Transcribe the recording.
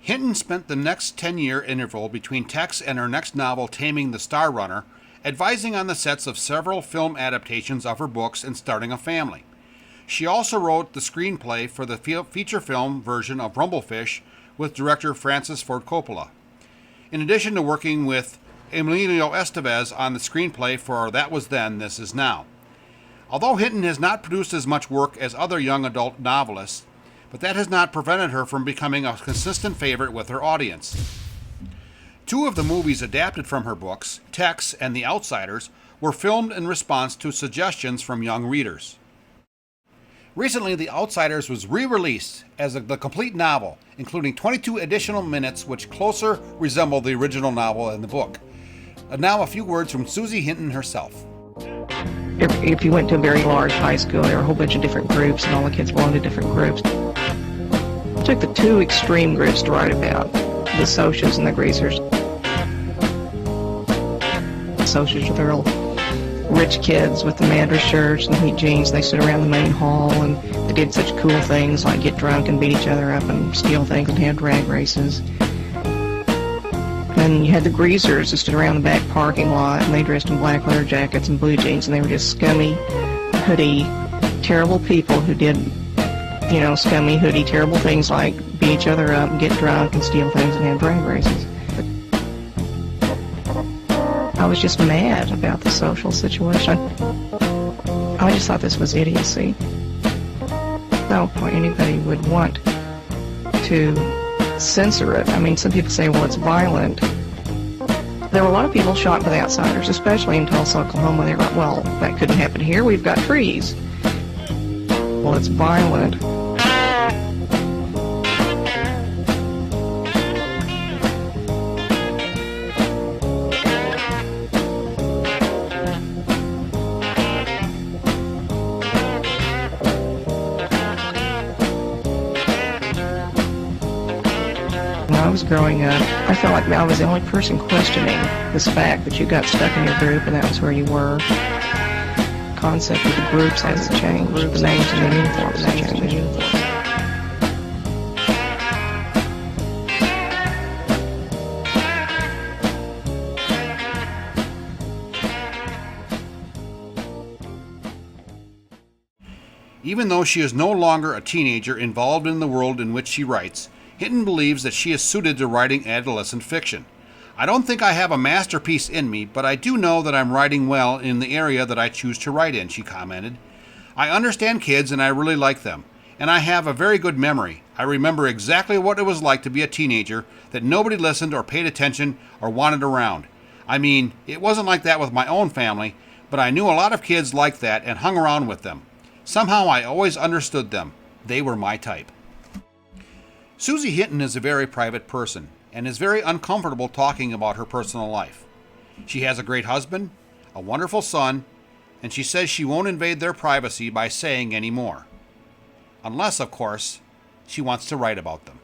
Hinton spent the next 10-year interval between Tex and her next novel, Taming the Star Runner, advising on the sets of several film adaptations of her books and starting a family. She also wrote the screenplay for the feature film version of Rumblefish with director Francis Ford Coppola. In addition to working with Emilio Estevez on the screenplay for That Was Then, This Is Now. Although Hinton has not produced as much work as other young adult novelists, but that has not prevented her from becoming a consistent favorite with her audience. Two of the movies adapted from her books, Tex and The Outsiders, were filmed in response to suggestions from young readers. Recently, The Outsiders was re-released as the complete novel, including 22 additional minutes which closer resemble the original novel and the book. And now a few words from Susie Hinton herself. If you went to a very large high school, there were a whole bunch of different groups, and all the kids belonged to different groups. I took the two extreme groups to write about, the socials and the greasers. The socials were the real rich kids with the madras shirts and neat jeans. They stood around the main hall, and they did such cool things like get drunk and beat each other up and steal things and have drag races. And you had the greasers that stood around the back parking lot, and they dressed in black leather jackets and blue jeans, and they were just scummy, hoodie, terrible people who did, scummy, hoodie, terrible things like beat each other up and get drunk and steal things and have drag races. I was just mad about the social situation. I just thought this was idiocy. No point anybody would want to censor it. I mean, some people say, well, it's violent. There were a lot of people shot by the Outsiders, especially in Tulsa, Oklahoma. They were like, well, that couldn't happen here. We've got trees. Well, it's violent. When I was growing up, I felt like I was the only person questioning this fact that you got stuck in your group and that was where you were. The concept of the groups hasn't changed. The names and the uniforms have changed. Even though she is no longer a teenager involved in the world in which she writes, Hinton believes that she is suited to writing adolescent fiction. I don't think I have a masterpiece in me, but I do know that I'm writing well in the area that I choose to write in, she commented. I understand kids and I really like them, and I have a very good memory. I remember exactly what it was like to be a teenager, that nobody listened or paid attention or wanted around. I mean, it wasn't like that with my own family, but I knew a lot of kids like that and hung around with them. Somehow I always understood them. They were my type. Susie Hinton is a very private person and is very uncomfortable talking about her personal life. She has a great husband, a wonderful son, and she says she won't invade their privacy by saying any more. Unless, of course, she wants to write about them.